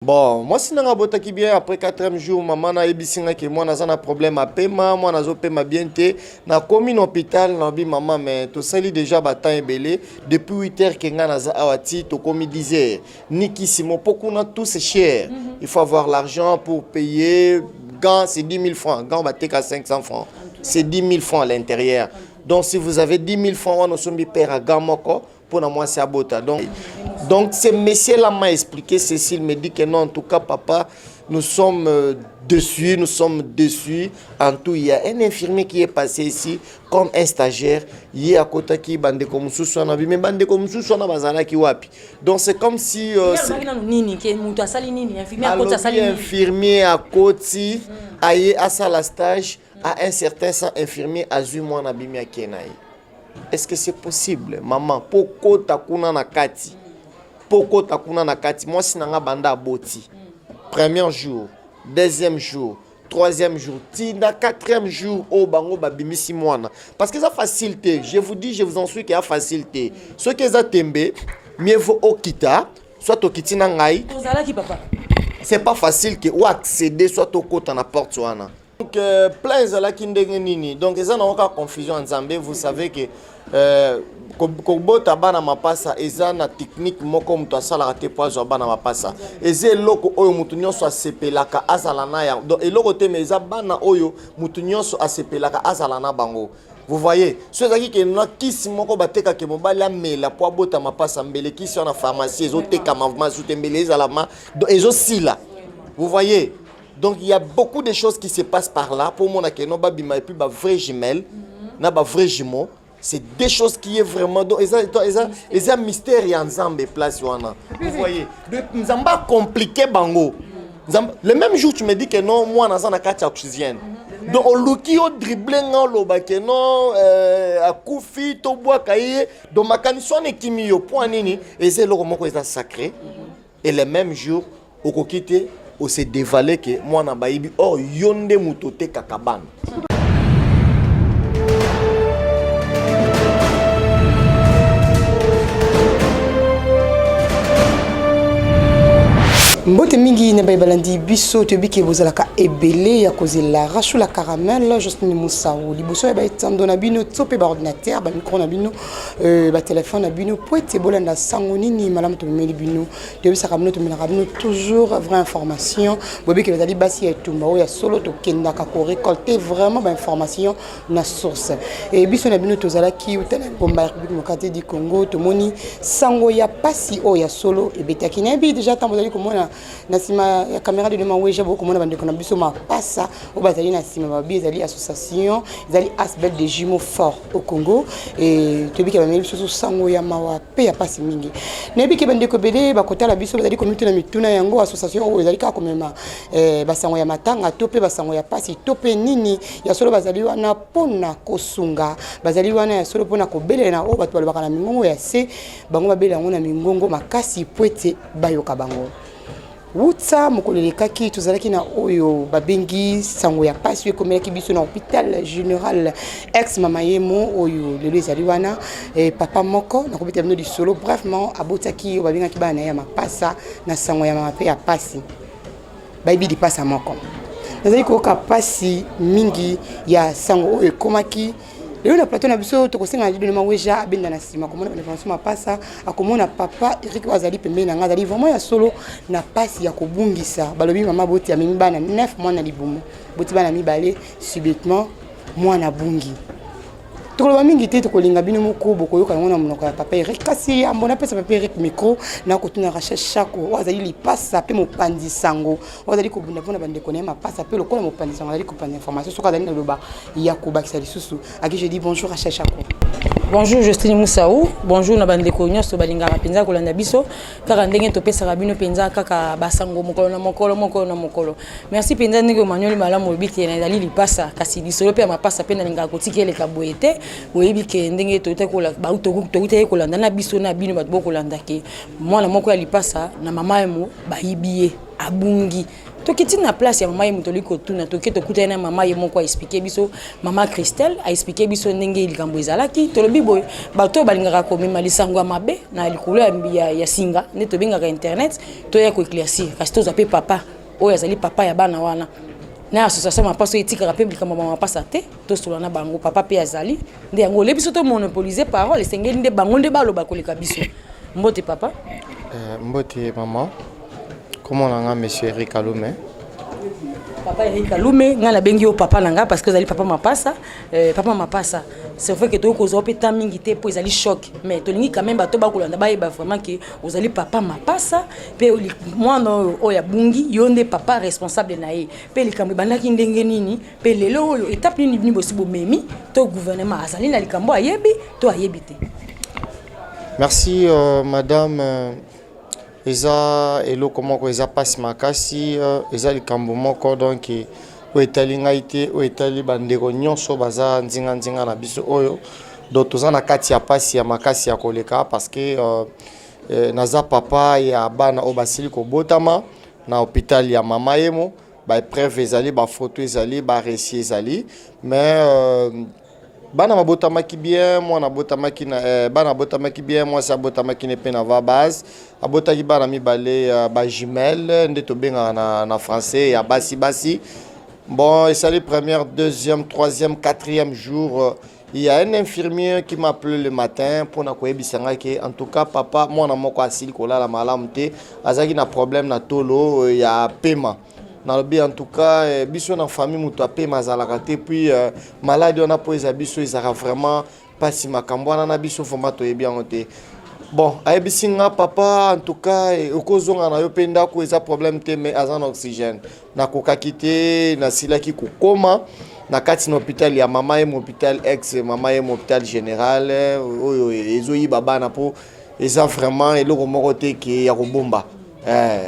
Bon, moi si nanga botaki bien après 4e jour, maman na ebisinga que moi naza na problème à paiement, moi nazo paiement bien te, na commune hôpital na bi maman mais to sali déjà batan ebelé depuis 8h kenga naza awati to komi 10h. Niki simo pokuna tout c'est cher. Il faut avoir l'argent pour payer gants c'est 10 000 francs, gants batek à 500 francs. C'est 10 000 francs à l'intérieur. Donc si vous avez 10 000 francs, on sombi père à gants moko pour moi c'est abota. Donc ce monsieur-là m'a expliqué, Cécile me dit que non, en tout cas, papa, nous sommes déçus. En tout, il y a un infirmier qui est passé ici comme un stagiaire. Il y a à côté qui bande comme sous-sona, mais bande comme sous-sona bazana qui wapi. Donc c'est comme si infirmier à côté, aïe à ça la stage, à un certain sang infirmier à moi na bimi kenaï. Est-ce que c'est possible, maman? Poko takuna na kati. Poko takuna na kati. Moi sinanga banda boti. Premier jour, deuxième jour, troisième jour, tina quatrième jour au bango babimisi moana. Parce que ça facilité. Je vous dis, je vous en suis qu'il y a facilité. Ce que ça tembe, mieux vaut okita, soit okitina ngai. C'est pas facile que ou accéder soit au côté na porte soana. Donc plein zala kindenge nini. Donc ça n'a aucune confusion en Zambie, vous savez que kobota bana mapasa eza na technique moko mutu asala te poazo bana mapasa eze loko oyo mutu nyonso asepelaka azala na ya donc eloko te mais eza bana oyo mutu nyonso asepelaka azala na bango. Vous voyez, ceux qui que na kisi moko bateka ke mobali amela po bota mapasa mbele kisi na pharmacie ezoteka mavuma sutembele ezalama donc ezosila. Vous voyez, donc il y a beaucoup de choses qui se passent par là pour mon que no babima et puis ba vrai jumelle na ba vrai jumeau. C'est des choses qui est vraiment donc ils ont mystère en Zambie place wana. Vous voyez, nous avons pas compliqué bango. Le même jour tu me dis que non moi naza na kati ya cuisine. Donc au luki au dribbling lo ba que non a kufi to bois kaye donc makaniso ne kimi yo point nini et c'est le moko est sacré et le même jour au kokite au se dévaler que moi na baibi oh yonde mutote kakabane. Mbote mingi na balandi biso to biki bozalaka ebele ya kozela rachu la caramel Justine Moussaou liboso ya baitando na bino tope ba ordinateur ba micro na bino ba téléphone na bino poete bolanda sango nini malamu to meli bino to bisaka bino to melaka bino toujours vraie information bobiki bazali basi ya tumba o ya solo to kendaka ko récolter vraiment ba information na source et biso na bino tozalaki utana bomba République démocratique du Congo to moni sango ya pasi o ya solo e betaki na bi déjà tambozali komona na sima ya caméra de demain weja boko mona bande kona biso ma passa o bazali na sima ba bizali association zali asbel de jumeaux forts au Congo et tobi ka bameli biso sango ya mawa pe ya pasi mingi na bi ke bande ko bele ba kota la biso bazali komite na mituna yango association o bazali ka komema ba sango ya matanga tope ba sango ya pasi tope nini ya solo bazali wana pona kosunga bazali wana ya solo pona ko bele na o bato balobaka na mingongo ya se bango babele yango na mingongo makasi poete bayoka bango. Wutsa mokolelekaki tozalaki na oyo babengi sango ya pasi ekomelaki biso na hôpital général ex mama yemo oyo lelo ezali wana papa moko na kobeta bino lisolo brefement abotaki babengaki bana ya mapasa na sango ya mama pe ya pasi bayibi di pasa moko nazali koyoka pasi mingi ya sango oyo ekomaki lelo na plateau na biso tokosenga na didonema weja abenda na sima komona information mapasa akomona papa Eric wazali pembeni na nga azali vraiment ya solo na pasi ya kobungisa balobi mama boti ya mibana 9 mois na libumu boti bana mibale subitement mwana bungi tokoloba mingi te tokolinga bino moko bokoyoka yango na monoko ya papa Eric kasi ambona pesa papa Eric micro na kotuna recherche chako wazali lipasa pe mopandi sango wazali kobunda pona bande connaître mapasa pe lokola mopandi sango wazali kopanda information soka zali na loba ya kobakisa lisusu aki je dis bonjour recherche chako. Bonjour Justine Moussaou, bonjour na bande ko nyonso balingaka penza kolanda biso kaka ndenge topesa bino penza kaka basango mokolo na mokolo. Merci penza ndenge manyoli malamu obiti na ezali lipasa kasi lisolo pe mapasa pe na linga kotikele ka boyete oyebi ke ndenge tote kola ba tote kolanda na biso na bino bato bokolanda ke mwana moko ya lipasa na mama emo bayibie abungi tokiti na place ya mama ye mutoli kotuna toke tokuta na mama ye moko expliquer biso mama Christelle a expliquer biso ndenge likambo ezalaki tolobi boy bato balingaka komema lisango mabe na likolo ya singa ne tobengaka internet to ya ko éclaircir kasi to zape papa oyo azali papa ya bana wana na association mapaso etikaka pe likambo mama pasa te to solana bango papa pe azali nde yango le biso to monopoliser parole esengeli nde bango nde baloba koleka biso mbote papa mbote maman. Comment on a monsieur Eric Aloume? Papa Eric Aloume, nga la bengi au papa nanga parce que zali papa mapasa, c'est vrai que to ko zo peta mingi te po zali choc, mais to lingi quand même bato ba kolanda ba vraiment que ozali papa mapasa, pe moi no o ya bungi yonde papa responsable na ye. Pe likambo bandaki ndenge nini, pe lelo oyo étape nini bini bosi bo memi, to gouvernement azali na likambo ayebi, to ayebi te. Merci madame Eza elo comment ko eza passe makasi eza likambo moko donc o etali ngaite o etali bandeko nyonso baza nzinga na biso oyo donc toza na kati ya passe ya makasi ya koleka parce que naza papa ya bana o basili ko botama na hôpital ya mama yemo ba preuve ezali ba photo ezali ba récit ezali mais bana babotamaki bien moi na botamaki na bana botamaki bien moi ça botamaki ne pe na va base abotaki bana mibale ba jumelle nde to benga na français ya basi bon et ça les première deuxième troisième quatrième jour il y a un infirmier qui m'a appelé le matin pour na koyebisanga que en tout cas papa moi na moko asili kola la malamu te azaki na problème na tolo ya paiement. En tout cas, biso na famille mutu ape mazalaka te puis maladie on a posé biso izaka vraiment pas si makambo na biso format to bien te. Bon, ayebisinga papa en tout cas okozonga na yo penda ko eza problème te mais azan oxygène. Na kokaki te na silaki kokoma na kati na hôpital ya mama et hôpital ex mama et hôpital général oyo ezoyi baba na po eza vraiment eloko moko te ki ya kobomba.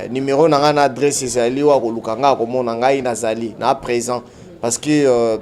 Numéro na na adresse ezali wa kolukanga komona ngai nazali na présent parce que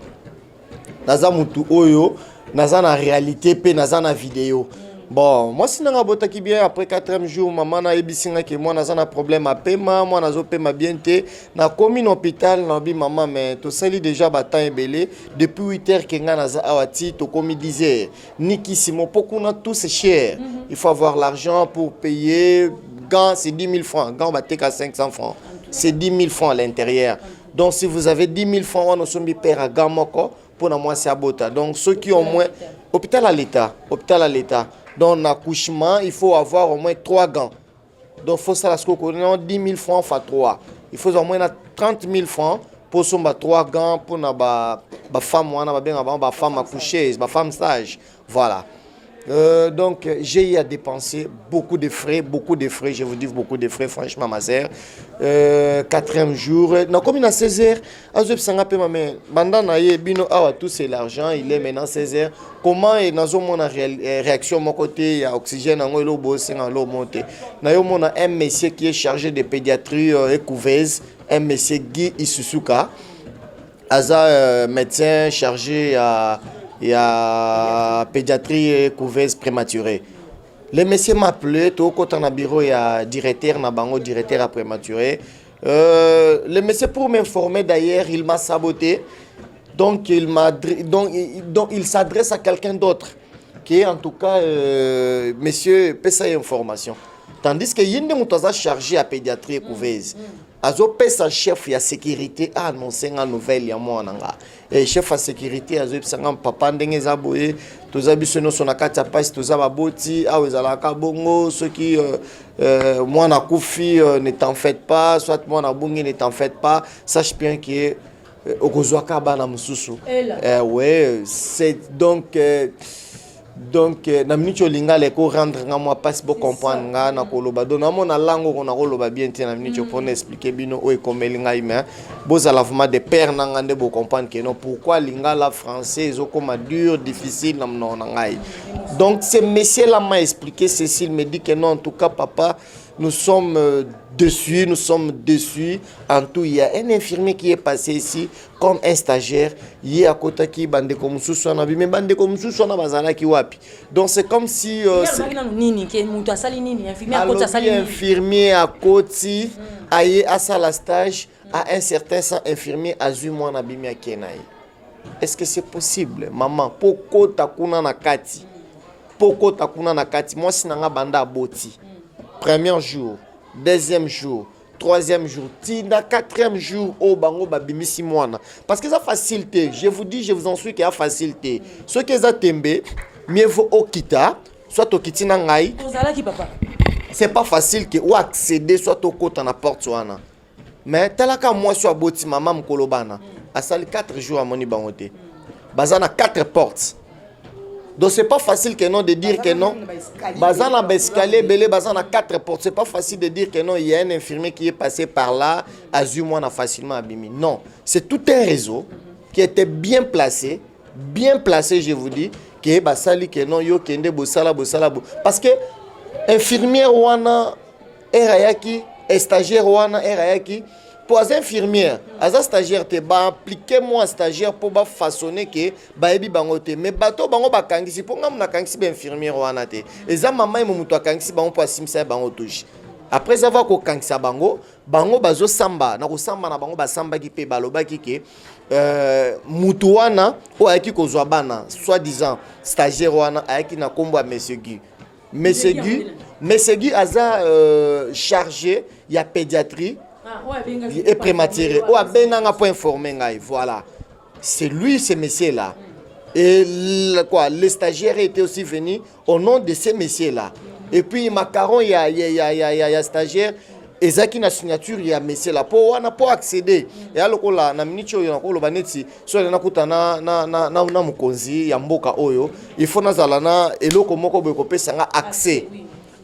naza mutu oyo naza na réalité pe naza na vidéo. Bon moi si nanga botaki bien après 4e jour maman na ebisinga que moi naza na problème à paiement moi nazo paiement bien te na commune hôpital na bi maman mais to sali déjà batan ebele depuis 8h que nga naza awati to komi 10h niki simo pokuna tout c'est cher. Il faut avoir l'argent pour payer. Gants, c'est 10 000 francs. Gants, on va à 500 francs. C'est 10 000 francs à l'intérieur. Donc, si vous avez 10 000 francs, on a sommes père à gants pour moi, c'est à Bota. Donc, ceux qui ont moins. Hôpital à l'État. Hôpital à l'État. Donc, l'accouchement, il faut avoir au moins 3 gants. Donc, il faut ça, 10 000 francs, fois 3. Il faut au moins 30 000 francs pour sommes 3 gants pour la femme, la femme accoucheuse, la femme sage. Voilà. Donc j'ai eu à dépenser beaucoup de frais, je vous dis beaucoup de frais, franchement ma sœur. 4e jour, comme il a 16h, tout c'est l'argent, il est maintenant 16h. Comment est mon réaction mon côté, il y a oxygène, un monsieur qui est chargé de pédiatrie et couveuse, un monsieur Guy Isusuka, médecin chargé à il y a pédiatrie et couveuse prématurée. Le monsieur m'a appelé, tout quand on a bureau, il y a directeur, directeur à prématuré. Le monsieur pour m'informer d'ailleurs, il m'a saboté. Donc il s'adresse à quelqu'un d'autre. Qui est en tout cas, monsieur, peut ça information. Tandis que Yinde Moutaza chargé à pédiatrie et couveuse. Azo pesa chef ya sécurité a annoncé une nouvelle ya monanga et chef à sécurité azo pesa papa ndenge zaboye tozabiso no sonakati passe tozaba boti a wezalaka bongo ceux qui moi na kufi ne t'en faites pas soit moi na bungi ne t'en faites pas sache bien que okozwaka bana mususu ouais c'est donc na minute linga le ko rendre nga moi passe pour comprendre nga na koloba donc na mona lango ko na koloba bien te na minute pour expliquer bino o ekomeli nga ime boza lavement de père na ngande bo comprendre que non pourquoi linga la français zo comme dur difficile na ngai donc ce monsieur là m'a expliqué Cécile me dit que non en tout cas papa nous sommes dessus, nous sommes dessus. En tout, il y a un infirmier qui est passé ici comme un stagiaire. Il y a côté qui bande comme Sousana, mais bande comme Sousana bazana qui wapi. Donc c'est comme si infirmier à côté, aïe à la stage, à un certain infirmier à moi na bimia kenaï. Est-ce que c'est possible, maman? Poko takuna na kati. Poko takuna na kati. Moi sinanga banda boti. Premier jour, deuxième jour, troisième jour, tina quatrième jour, oh bango babimisi moana. Parce que ça facilité, je vous dis, je vous en suis qu'il y a facilité. Ce qui est tembe, mieux vaut okita, soit okitina ngai. C'est pas facile que ou accéder soit au côté na porte soana. Mais talaka moi sur boti maman mkolobana. A sali 4 jours à moni bangote. Bazana 4 portes. Donc c'est pas facile que non de dire que non. Bazana escalier belé bazana 4 portes. C'est pas facile de dire que non, il y a un infirmier qui est passé par là, azumona facilement abîmé. Non, c'est tout un réseau qui était bien placé, je vous dis, que basali que non yo kende bosala parce que infirmier wana erayaki, stagiaire wana erayaki. Pour les infirmières, les stagiaires, appliquez-moi stagiaire pour façonner que baebi bangote. Mais bateau bango bakangisi pour nga muna kangisi ba infirmière wana te. Eza mama mu muto kangisi bango pour simisa bango touche. Après avoir ko kangisa bango bazo samba, na ko samba na bango ba samba ki pe baloba ki ke mutu wana o ayaki ko zwa bana, soi-disant stagiaire wana ayaki na kombo ya Monsieur Guy. Monsieur Guy aza chargé ya pédiatrie. Et prématuré. Voilà. C'est lui, ce messieurs-là. Et les stagiaires étaient aussi venus au nom de ces messieurs-là. Et puis, Macaron, il y a stagiaire. Et ça qui a signature, il y a messieurs là. Pour accéder. Et alors, il faut accès.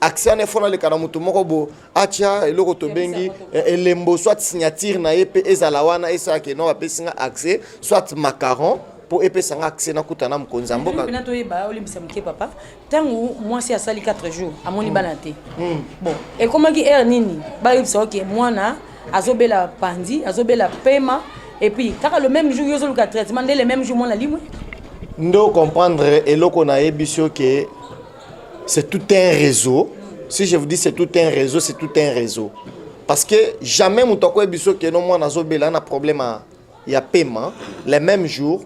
Accès à fona le karamutu moko bo acha eloko to bengi elembo soit signature na ep ezala wana esa ke no apesinga accès soit macaron pour epesanga accès na kutana mkonza mboka na to yeba olimbisa mke papa tangu moi si asali 4 jours amoni banate bon et comment ki er nini ba yebisa OK mwana azobela pandi azobela pema et puis car le même jour yozo le traitement le même jour mwana limwe ndo comprendre eloko na yebisio que c'est tout un réseau. Si je vous dis c'est tout un réseau, c'est tout un réseau. Parce que jamais moutoko ebiso que non moi nazo bela na problème il y a paiement les mêmes jours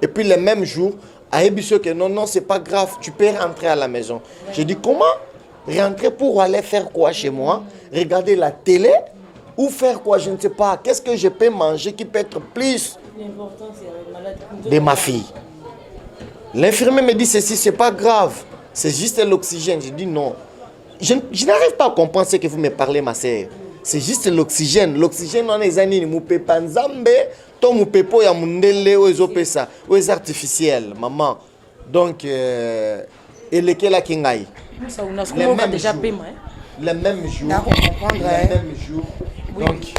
et puis les mêmes jours à ebiso que non c'est pas grave, tu peux rentrer à la maison. Je dis comment rentrer pour aller faire quoi chez moi? Regarder la télé ou faire quoi, je ne sais pas. Qu'est-ce que je peux manger qui peut être plus de ma fille? L'infirmier me dit ceci, c'est pas grave. C'est juste l'oxygène. Je dis non. Je n'arrive pas à comprendre ce que vous me parlez, ma sœur. C'est juste l'oxygène. L'oxygène, on est années. Nous ne pas nzambe. Ton nous pepo ya mundele ou ezopesa. Ou est artificiel, maman. Donc, et lequel a kingai. Les mêmes jours. Les mêmes jours. Les mêmes jours. Donc.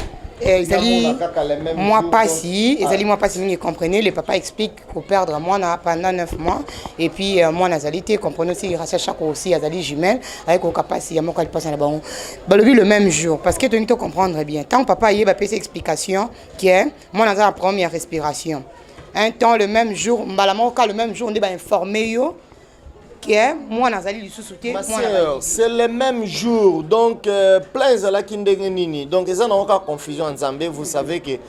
Moi pas si, vous comprenez, le papa explique qu'on perdre moi pendant 9 mois et puis moi nazalité comprenez aussi il reste chaque aussi azali jumelle avec au capacité moi quand il passe là bas le même jour parce que tu dois comprendre bien tant papa y a pas explication qui est moi dans la première respiration un temps le même jour le même jour on est informé yo moi c'est le même jour donc plein de la kindengenini donc ils ont encore confusion ensemble vous savez que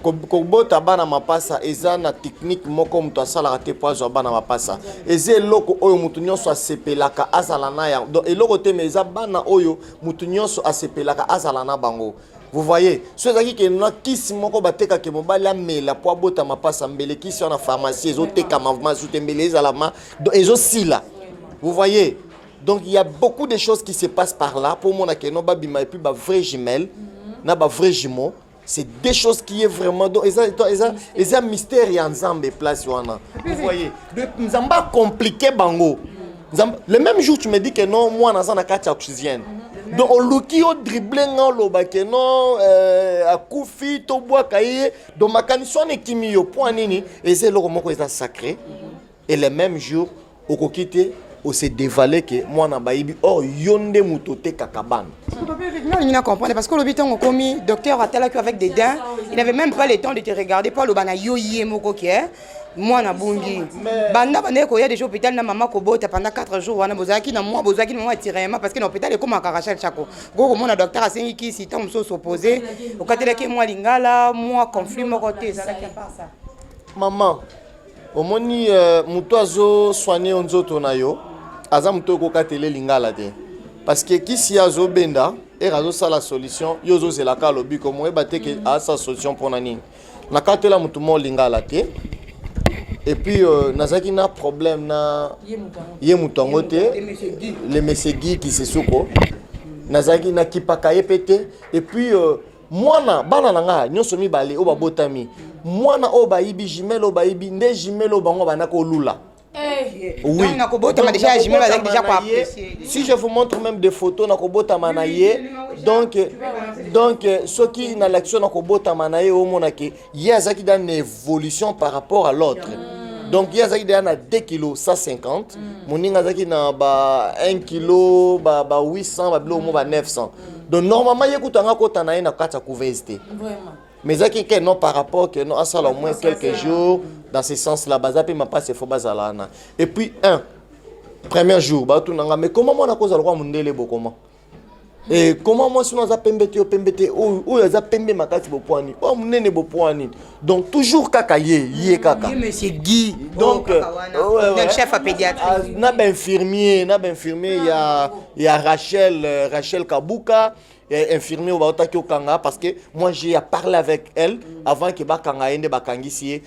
kobota bana mapasa ezana technique moko muto asala te po zo bana mapasa eze loko oyo mutu nyonso asepelaka azala na ya donc eloko te mais eza bana oyo mutu nyonso asepelaka azala na bango. Vous voyez, ceux qui ont kisi moko bateka ke mobali amela po abota mapasa mbele kisi na pharmacie ezoteka mavuma sutembele ezalama donc ezosila. Vous voyez, donc il y a beaucoup de choses qui se passent par là pour mon akeno babima et puis ba vrai jumelle na ba vrai jumeau. C'est des choses qui est vraiment donc ils ont mystère ensemble place wana. Vous voyez, nous avons pas compliqué bango. Le même jour tu me dis que non moi na na kati oxygène. Donc on luki au dribbling on loba que non a kufi to bois kaye donc ma condition est kimio point nini et c'est le moko est sacré et le même jour au kokité on s'est dévalé que moi na bayibi oh yonde mutote kakabane. Non, il comprendre parce que le biton commis docteur Atala avec des dents, il n'avait même pas le temps de te regarder pas le bana yoyé moko qui est moi na bungi. Banda banda ko ya des hôpital na maman ko bota pendant 4 jours wana bozaki na moi bozaki na moi tirement parce que l'hôpital est comme à Karachel chako. Go mon docteur a sengi ki si tom so s'opposer au katela ke moi lingala moi conflit moko te ça qui part ça. Maman omoni muto azo soigner nzoto na yo aza muto ko katele lingala te. Parce que qui si azo benda et razo ça la solution yozo c'est la ka lobi comme e baté que a sa solution pour nani na katela mutu mo lingala te et puis nazaki na problème na ye mutongo te le monsieur Guy qui se souko nazaki na kipaka yepete et puis mwana bana nanga nyoso mi balé o babotami mwana o bayibi jimelo o bayibi nde jimelo bango banako lula. Oui. Si je vous montre même des photos na kobota manaye donc ce qui na l'action na kobota manaye au monake yazaki dans une évolution par rapport à l'autre. Donc yazaki dans 2 kg 150 moninga zaki na ba 1 kg ba 800 ba blo mo ba 900. Donc normalement yekutanga kota na ina kata couverte. Vraiment. Mais zaki que non par rapport que non à ça au moins quelques jours dans ce sens là bazapi ma passe faut bazalana. Et puis premier jour ba tout nanga mais comment moi na cause alwa mundele bo comment et comment moi sinon za pembete o za pembe makati bo poani o munene bo poani donc toujours kaka ye kaka monsieur Guy donc le chef à pédiatrie na ben infirmier il y a Rachel Kabuka infirmier au Baotaki au Kanga parce que moi j'ai parlé avec elle avant que Bakanga ende Bakangisi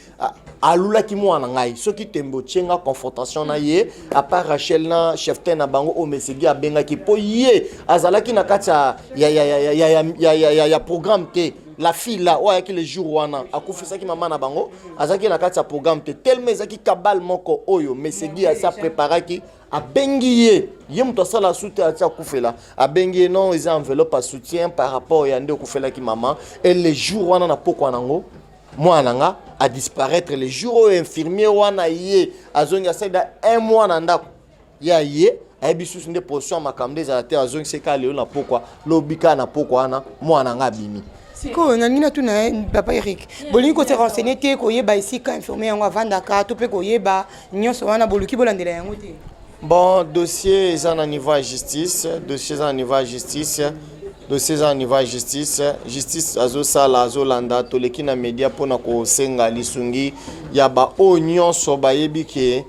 alula ki mo anangai ce qui tembo tchenga confrontation na ye à part Rachel na cheftain na bango o mesegi abenga ki po ye azalaki na katia ya programme te la fille là ouais qui les jours wana akufisa ki mama na bango azaki na katia programme te tellement ezaki kabal moko oyo mesegi a sa préparaki abengi ye muto sala soutien atia kufela abengi non ils enveloppe à soutien par rapport ya nde kufela ki maman et les jours wana na poko nango moi nanga a disparaître les jours infirmier wana ye azonga seda 1 mois na ndako ya ye abisus nde position makamde za terre azonga se ka leo na poko lobika na poko wana moi nanga bimi siko nangina tu na papa Eric bolingi ko se renseigner te ko yeba ici ka infirmier yango avandaka to pe ko yeba nyonso wana boluki bolandela yango te. Bon, dossier est en niveau justice, dossier en niveau justice, dossier en niveau justice, justice azo sala azo landa to lekina media pona ko senga lisungi ya ba onyon so bayebi ke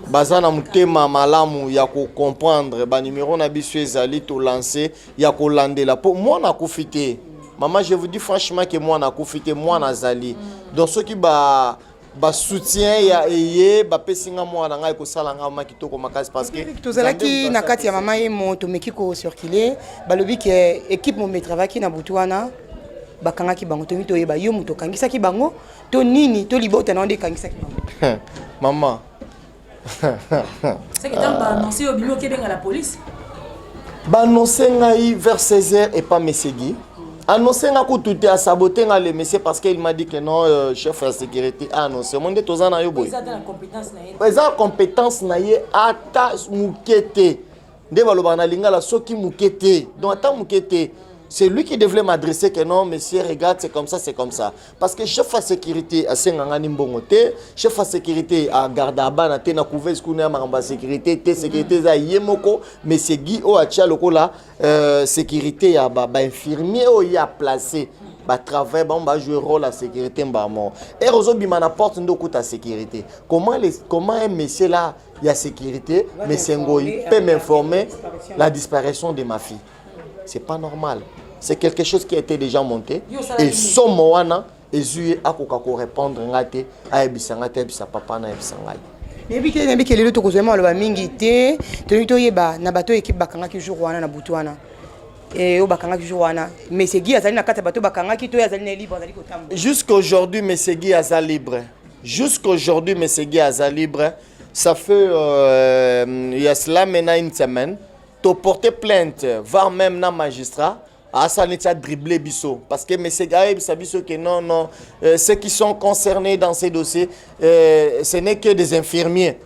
bazana mutema malamu ya ko comprendre ba numéro na biso ezali to lancer ya ko landela po moi na kufite. Maman, je vous dis franchement que moi na kufite moi na zali. Donc ce qui ba soutien ya eye ba pesinga mwana ngai ko sala nga makitoko makasi parce que tozalaki na kati ya mama ye moto meki ko circuler balobi ke équipe mo metravaki na butuana bakangaki bango to mito yeba yo moto kangisaki bango to nini to libota na onde kangisaki bango maman c'est que dans ba annoncer au bimo kebenga la police ba annoncer ngai vers 16h et pas mesegi annoncé nga kututé à saboter nga le monsieur parce qu'il m'a dit que non chef de sécurité a annoncé monde tozana yo boy. Eza compétence na ye ata mukete. Nde baloba na lingala soki mukete. Donc ata mukete c'est lui qui devait m'adresser que non monsieur regarde c'est comme ça parce que chef de sécurité a senganga nimbongote chef de sécurité a garde abana te na couvert kuna mamba sécurité te sécurité za yemoko monsieur Guy o atia lokola sécurité ya ba infirmier o ya placé ba travail ba jouer rôle la sécurité mbamo et rozobima na porte ndoko ta sécurité comment un monsieur là il y a sécurité mais Ngoyi peut m'informer la disparition de ma fille. C'est pas normal. C'est quelque chose qui a été déjà monté. Et son moana, Ezuye a ko répondre ngate, a ebisangate ebisa papa na ebisangai. Nebi ke lelo to kozema lo ba mingi te, to yeba na bato équipe bakanga ki jour wana na butuana. Et au bakanga ki jour wana, mais c'est Guy azali na kata bato bakanga ki to azali na libre azali ko tamba. Jusqu'aujourd'hui mais c'est Guy azali libre. Jusqu'aujourd'hui mais c'est Guy azali libre. Ça fait il y a cela maintenant une semaine. To porter plainte, voire même na magistrat, à ça n'est pas dribbler biso. Parce que M. Gaëb biso que non, ceux qui sont concernés dans ces dossiers, ce n'est que des infirmiers.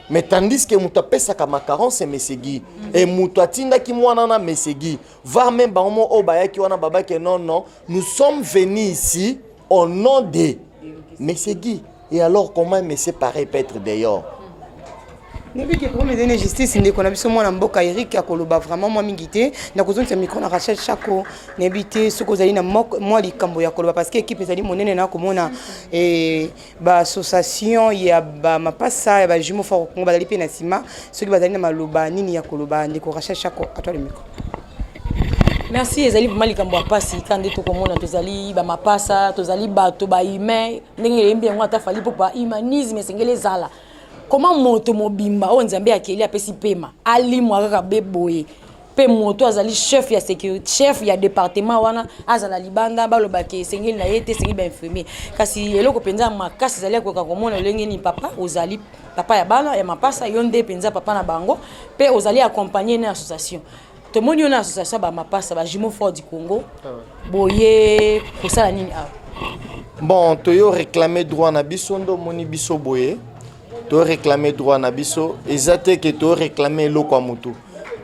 Mais tandis que mutu apesaka macaron c'est mesegi et mutu atindaki mwana na mesegi voire même bango o bayaki wana babaki non non nous sommes venus ici au nom de mesegi et alors comment monsieur pareil peut être d'ailleurs Nebi que pour me donner justice ndeko na biso mwana mboka Eric akoloba vraiment moi mingité na kozonisa micro na Rachel Chako nebité soko zali na moi likambo ya koloba parce que équipe ezali monene na komona ba association ya ba mapasa ya ba jumeaux fort Congo bazali pe na sima soki bazali na maloba nini ya koloba ndeko Rachel Chako à toi le micro. Merci ezali vraiment likambo apasi kande to komona tozali ba mapasa tozali bato ba humain ndenge yembi yango atafali po ba humanisme sengele zala. Comment moto mobimba o nzambe akeli apesi pema ali mwaka beboye pe moto azali chef ya sécurité chef ya département wana azala libanda baloba ke sengeli na yete sengeli ba infirmier kasi eloko penza makasi azali ko komona lenge ni papa ozali papa ya bana ya mapasa yonde penza papa na bango pe ozali accompagner na association to moni na association ba mapasa ba jumeaux fort du Congo boye ko sala nini a bon toyo réclamer droit na biso ndo moni biso boye tu réclamer droit na biso ezate que tu réclamer lo kwa mutu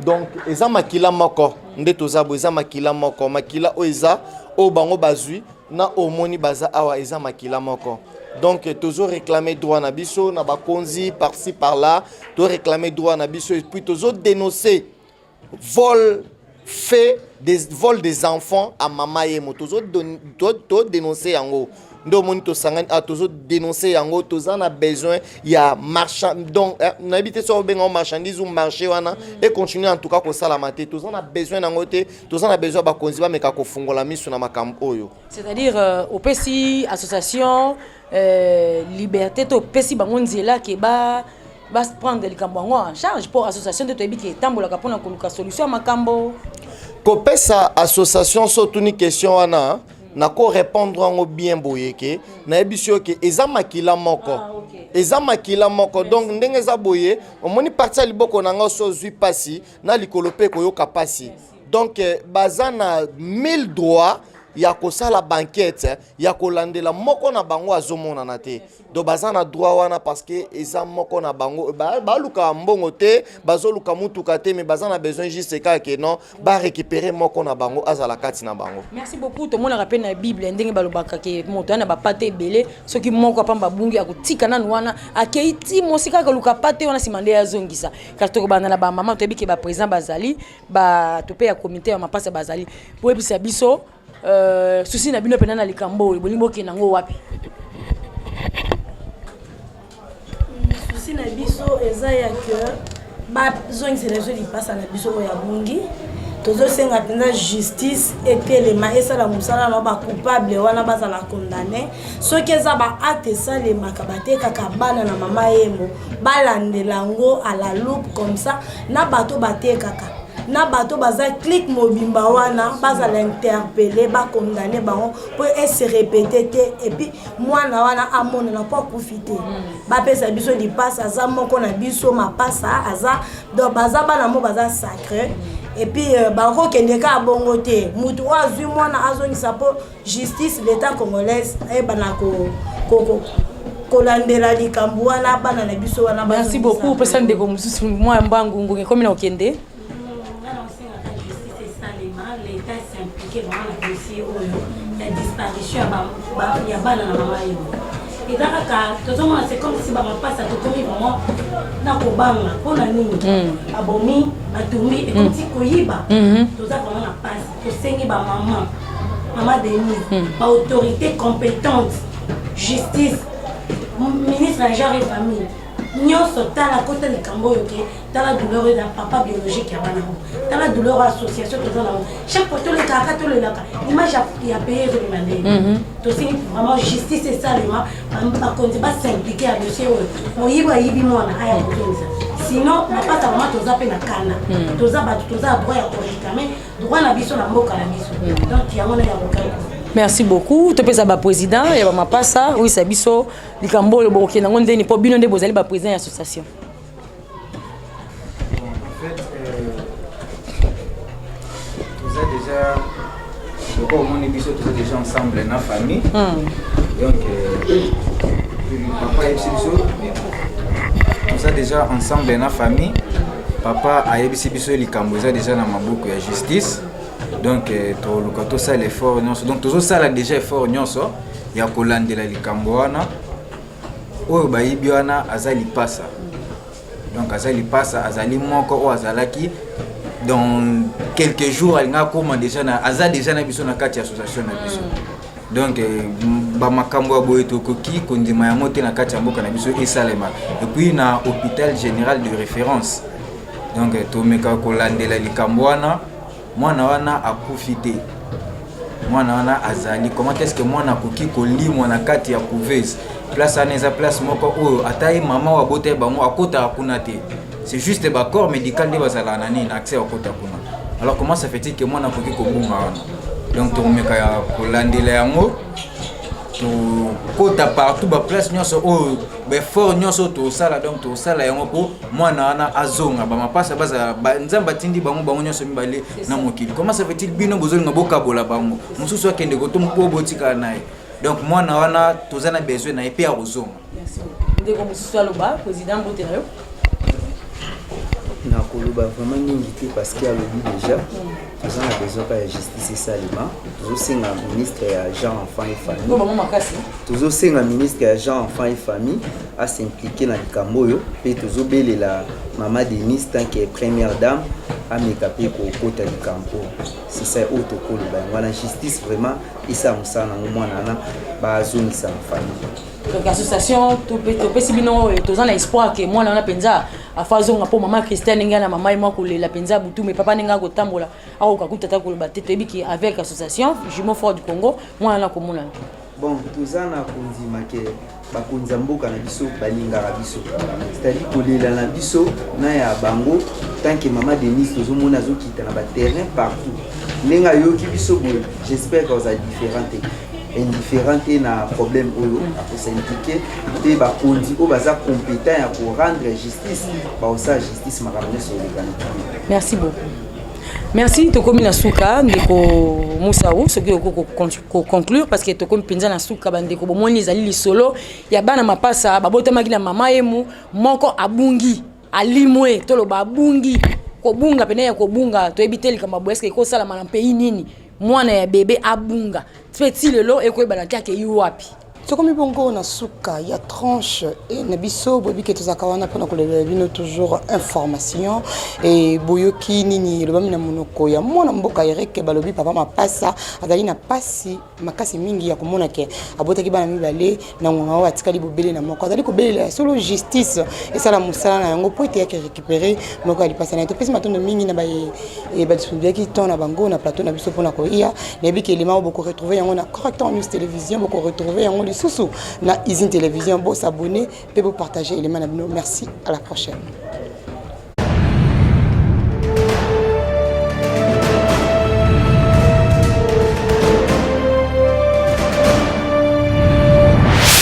donc eza makila moko nde tozabo eza makila moko makila o eza o bango bazui na omoni baza awa eza makila moko donc tozo réclamer droit na biso na bakonzi par-ci par-là tu réclamer droit na biso et puis tozo dénoncer vol fait des vols des enfants à mama yemo tozo dénoncer yango ndo moni to sangani a tozo dénoncer yango toza na besoin ya marchand donc na habité so benga marchandise ou marché wana et continuer en tout cas ko sala maté toza na besoin nango te toza na besoin ba konzi ba meka ko fungola miso na makambo oyo c'est-à-dire au PCI association liberté to PCI bango nzela ke ba prendre le cambo en charge pour association de toyebi ke tambola ka pona koluka solution makambo ko pesa association surtout ni question wana nako répondre ngo bien boyeke na ebisio ke eza makila moko eza makila moko donc ndenge za boye omoni parti liboko nanga so zui pasi na likolope ko yoka pasi donc bazana 1000 droits ya kosala banquette ya kolandela moko na bango azomona na te do bazana droit wana parce que eza moko na bango ba luka mbongo te bazoluka mutuka te mais bazana besoin juste ka que non ba récupérer moko na bango azala kati na bango. Merci beaucoup to mona rappel na Bible ndenge balobaka ke moto na ba pate belé soki moko pamba bungi akotika na wana akeiti mosika ka luka pate wana simande ya zongisa kasi to bana na ba mama to biki ba président bazali ba to pe ya comité ya mapasa bazali po ebisa biso souci na bino pena na likambo bolimbo ke nango wapi souci na biso eza ya que ba zone c'est les li passa na biso ya bungi tozo senga penza justice etelema esala musala na ba coupable wana bazala condamné soki eza ba acte sale makabate kaka bana na mama yembo balandelango à la loupe comme ça na bato bate kaka na bato baza clic mobimba wana baza l'interpeller ba condamner bango pour se répéter et puis moi na wana amona na pas profiter ba pesa biso di passe aza moko na biso ma passe aza do baza bana mo baza sacré et puis ba ko kendeka bongo te mutu azui mwana azongisa po justice l'état congolaise e bana ko kolandela likambo wana bana na biso wana. Merci beaucoup pesa ndeko mususu moi mbangu ngunge komi na okende l'État s'impliquer dans la dossier la disparition ya bana na mama yebo et donc tozomona c'est comme si ba mapasa to komi vraiment na kobanga pona nini abomi batumbi et comme si koyiba toza vraiment na passe to sengi ba mama Denise ba autorité compétente justice ministre de genre et famille nyonso tala kota likambo yoke tala douleur de papa biologique ya bana tala douleur association tozana chaque fois le kaka to le laka image ya payer de demander to c'est vraiment justice et ça ba konti ba s'impliquer à dossier o yiba yibi mona aya kotonza sinon na pata vraiment toza pe na kana toza ba toza droit ya réclamer droit na biso na mboka na biso donc ya mona ya bokala. Merci beaucoup. Tu peux savoir président et ma passa oui c'est biso likambo le boké nango ndeni po bino nde bozali ba président association. En fait tous déjà beaucoup au monde biso tous déjà ensemble na famille. Donc papa et biso ça déjà ensemble dans la famille. Papa a yebisi biso likambo eza déjà na maboko ya justice. Donc tout ça l'effort nyonso. Donc tout ça là déjà effort nyonso ya kolandela likambo wana. Oyo bayibi wana azali pasa. Donc azali pasa azali moko o azalaki dans quelques jours alinga koma déjà na aza déjà na biso na kati association na biso. Donc ba makambo boye to koki kondima ya moté na kati ya mboka na biso esalema. Et puis na hôpital général de référence. Donc to meka kolandela likambo wana mwana wana akufite. Mwana wana azali comment est-ce que mwana koki kolimwa na kati ya couveuse. Place aneza place moko oyo ataye mama wa bote bango akota akuna te. C'est juste ba corps médical de bazala nani na accès akota kuna. Alors comment ça fait-il que mwana koki kobunga wana? Donc to meka ya kolandela yango to kota partout ba place nyonso oyo be fort nyonso to sala donc to sala yango ko mwana wana azonga ba mapasa baza nzamba tindi bango nyonso mibale na mokili. Comment ça fait-il bino bozolinga bokabola bango mususu akende ko to mpo botika naye. Donc moi na tozana besoin na epia rozonga. Merci. Ndeko mususu aloba président Botenayo. Na koloba vraiment ningité parce qu'il y a le but déjà. Nous avons besoin de justice et salima. Nous aussi un ministre et gens enfants et famille. Nous aussi un ministre et gens enfants et famille à s'impliquer dans le Camboyo. Puis nous aussi la maman Denise tant qu'elle est première dame à m'écaper pour côté du campo. C'est ça autre koloba. Voilà justice vraiment et ça on s'en a au moins nana ba zone ça famille. Donc l'association tout peut bino tous en espoir que moi na penza a fazo ngapo mama Christiane ngana mama et moi la penza butu mais papa ninga ko tambola ako kakuta ta ko batte tebi avec l'association Jumeaux Forts du Congo moi na komona. Bon tous en a kondima ke bakonza mboka na biso balinga na biso c'est-à-dire kolela na biso na ya bango tant que maman Denise tozomona zokita na ba terrain partout nenga yoki biso boy j'espère que vous êtes différentes indifférente na problème oyo à s'impliquer et ba kondi o baza compétent pour rendre justice ba osa justice makambo sur les canaux. Merci beaucoup. Merci tokomi na suka ndeko Musawu ce que conclure parce que tokomi penza na suka bandeko bomoni ezali lisolo ya bana mapasa babotama kila mama emu moko abungi alimwe tolo babungi kobunga pene ya kobunga to ebiteli kama boeske ko sala mana pays nini mwana ya bébé abunga petit lelo ekoyebana kake yuwapi sokomi bongo na suka ya tranche et na biso bobi ke tozaka wana pona kolela bino toujours information et boyoki nini le bami na monoko ya mwana mboka Eric balobi papa mapasa azali na pasi makasi mingi ya komona ke abotaki bana mibale na ngonga wa tikali bobele na moko azali kobelela solo justice et ça la musala na yango po ete ya récupérer moko ali pasa na to pesi matondo mingi na ba e ba distribuer ton na bango na plateau na biso pona ko iya na biki elima boko retrouver yango na correctement news télévision boko retrouver yango Sousou na Izine Télévision, bon s'abonner, et bon partager les manabino. Merci, à la prochaine.